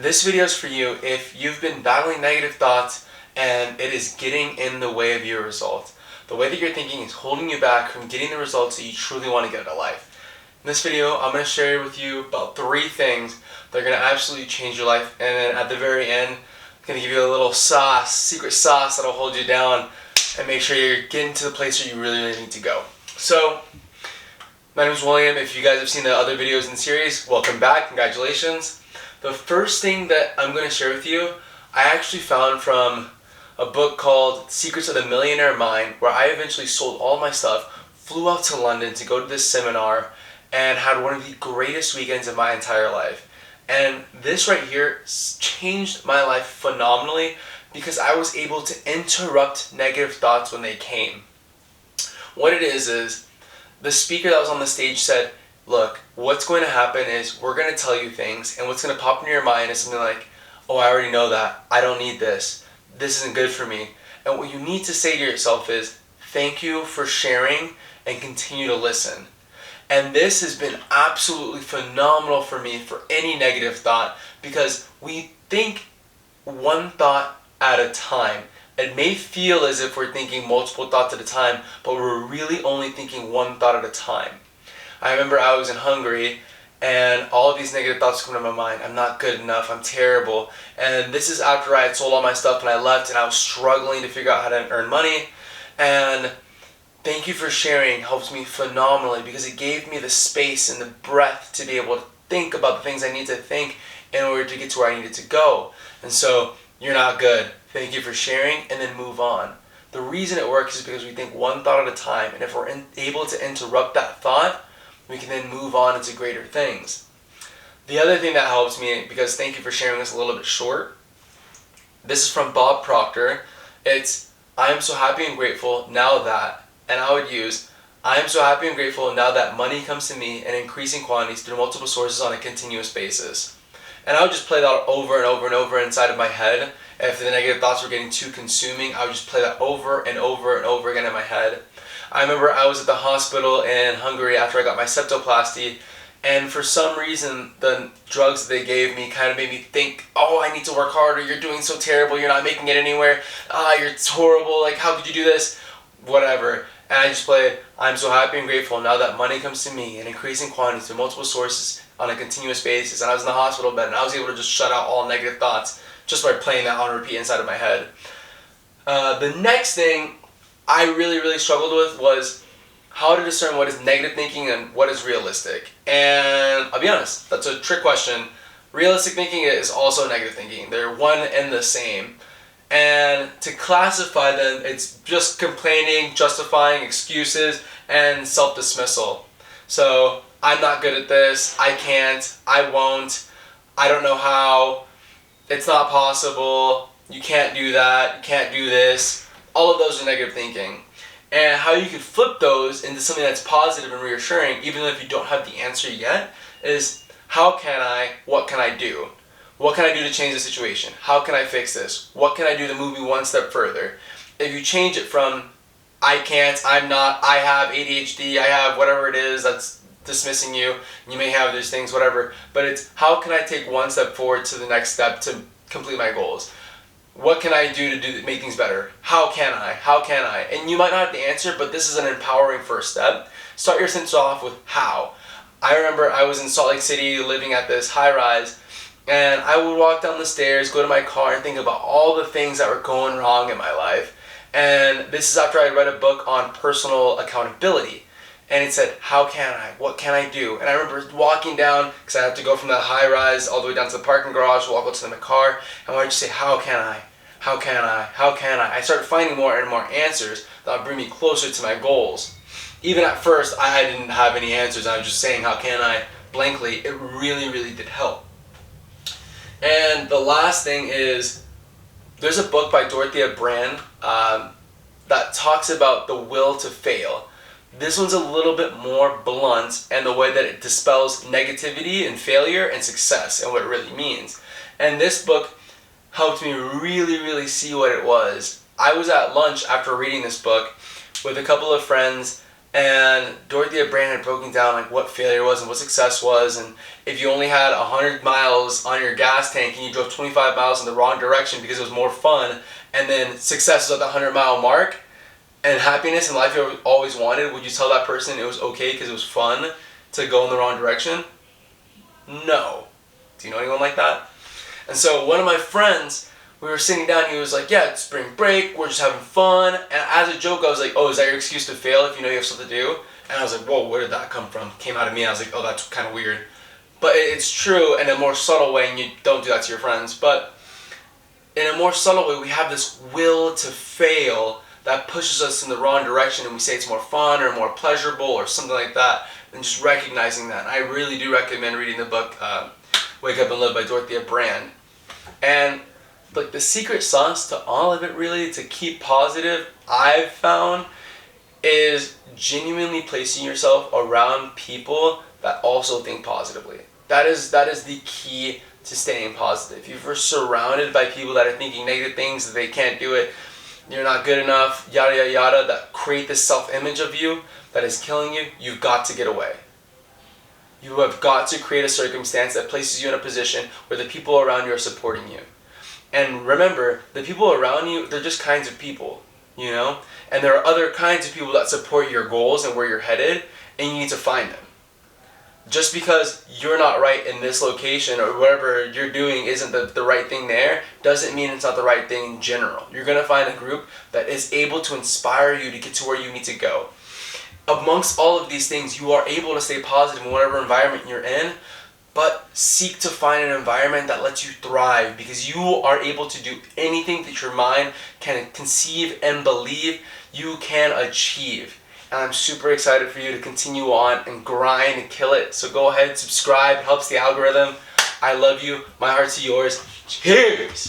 This video is for you if you've been battling negative thoughts and it is getting in the way of your results. The way that you're thinking is holding you back from getting the results that you truly want to get out of life. In this video, I'm going to share with you about 3 things that are going to absolutely change your life, and then at the very end, I'm going to give you a little sauce, secret sauce that'll hold you down and make sure you're getting to the place where you really need to go. So, my name is William. If you guys have seen the other videos in the series, welcome back, congratulations. The first thing that I'm going to share with you, I actually found from a book called Secrets of the Millionaire Mind, where I eventually sold all my stuff, flew out to London to go to this seminar, and had one of the greatest weekends of my entire life. And this right here changed my life phenomenally because I was able to interrupt negative thoughts when they came. What it is the speaker that was on the stage said, look, what's going to happen is we're going to tell you things, and what's going to pop into your mind is something like, oh, I already know that. I don't need this. This isn't good for me. And what you need to say to yourself is, thank you for sharing and continue to listen. And this has been absolutely phenomenal for me for any negative thought, because we think one thought at a time. It may feel as if we're thinking multiple thoughts at a time, but we're really only thinking one thought at a time. I remember I was in Hungary and all of these negative thoughts come to my mind. I'm not good enough, I'm terrible. And this is after I had sold all my stuff and I left and I was struggling to figure out how to earn money. And thank you for sharing helps me phenomenally because it gave me the space and the breath to be able to think about the things I need to think in order to get to where I needed to go. And so, you're not good. Thank you for sharing, and then move on. The reason it works is because we think one thought at a time, and if we're able to interrupt that thought, we can then move on into greater things. The other thing that helps me, because thank you for sharing this a little bit short, this is from Bob Proctor. It's, I am so happy and grateful now that, and I would use, I am so happy and grateful now that money comes to me in increasing quantities through multiple sources on a continuous basis. And I would just play that over and over and over inside of my head. If the negative thoughts were getting too consuming, I would just play that over and over and over again in my head. I remember I was at the hospital in Hungary after I got my septoplasty, and for some reason the drugs they gave me kind of made me think, oh, I need to work harder, you're doing so terrible, you're not making it anywhere, you're horrible, like how could you do this, whatever. And I just played, I'm so happy and grateful now that money comes to me in increasing quantities through multiple sources on a continuous basis. And I was in the hospital bed and I was able to just shut out all negative thoughts just by playing that on repeat inside of my head. The next thing I really struggled with was how to discern what is negative thinking and what is realistic. And I'll be honest, that's a trick question. Realistic thinking is also negative thinking. They're one and the same. And to classify them, it's just complaining, justifying, excuses, and self-dismissal. So, I'm not good at this, I can't, I won't, I don't know how, it's not possible, you can't do that, you can't do this. All of those are negative thinking. And how you can flip those into something that's positive and reassuring, even if you don't have the answer yet, is how can I, what can I do? What can I do to change the situation? How can I fix this? What can I do to move me one step further? If you change it from I can't, I'm not, I have ADHD, I have whatever it is that's dismissing you, you may have those things, whatever, but it's how can I take one step forward to the next step to complete my goals? What can I do to make things better? How can I? How can I? And you might not have the answer, but this is an empowering first step. Start your sentence off with how. I remember I was in Salt Lake City living at this high-rise, and I would walk down the stairs, go to my car, and think about all the things that were going wrong in my life. And this is after I read a book on personal accountability. And it said, how can I? What can I do? And I remember walking down, because I had to go from that high rise all the way down to the parking garage, walk up to my car, and I would just say, how can I? How can I? How can I? I started finding more and more answers that would bring me closer to my goals. Even at first, I didn't have any answers. I was just saying, how can I? Blankly. It really did help. And the last thing is, there's a book by Dorothea Brande that talks about the will to fail. This one's a little bit more blunt and the way that it dispels negativity and failure and success and what it really means. And this book helped me really see what it was. I was at lunch after reading this book with a couple of friends, And Dorothea Brand had broken down like what failure was and what success was, and if you only had 100 miles on your gas tank and you drove 25 miles in the wrong direction because it was more fun, and then success was at the 100-mile mark, and happiness and life you always wanted, would you tell that person it was okay because it was fun to go in the wrong direction? No. Do you know anyone like that? And so one of my friends, we were sitting down, he was like, yeah, it's spring break, we're just having fun. And as a joke, I was like, oh, is that your excuse to fail if you know you have something to do? And I was like, whoa, where did that come from? Came out of me, I was like, oh, that's kind of weird. But it's true in a more subtle way, and you don't do that to your friends. But in a more subtle way, we have this will to fail that pushes us in the wrong direction, and we say it's more fun or more pleasurable or something like that, and just recognizing that. And I really do recommend reading the book Wake Up and Live by Dorothea Brand. And like the secret sauce to all of it, really, to keep positive, I've found, is genuinely placing yourself around people that also think positively. That is the key to staying positive. If you're surrounded by people that are thinking negative things, that they can't do it, you're not good enough, yada yada yada, that create this self-image of you that is killing you, you've got to get away. You have got to create a circumstance that places you in a position where the people around you are supporting you. And remember, the people around you, they're just kinds of people, you know? And there are other kinds of people that support your goals and where you're headed, and you need to find them. Just because you're not right in this location or whatever you're doing isn't the right thing there, doesn't mean it's not the right thing in general. You're going to find a group that is able to inspire you to get to where you need to go. Amongst all of these things, you are able to stay positive in whatever environment you're in, but seek to find an environment that lets you thrive, because you are able to do anything that your mind can conceive and believe you can achieve. And I'm super excited for you to continue on and grind and kill it. So go ahead, subscribe. It helps the algorithm. I love you. My heart to yours. Cheers!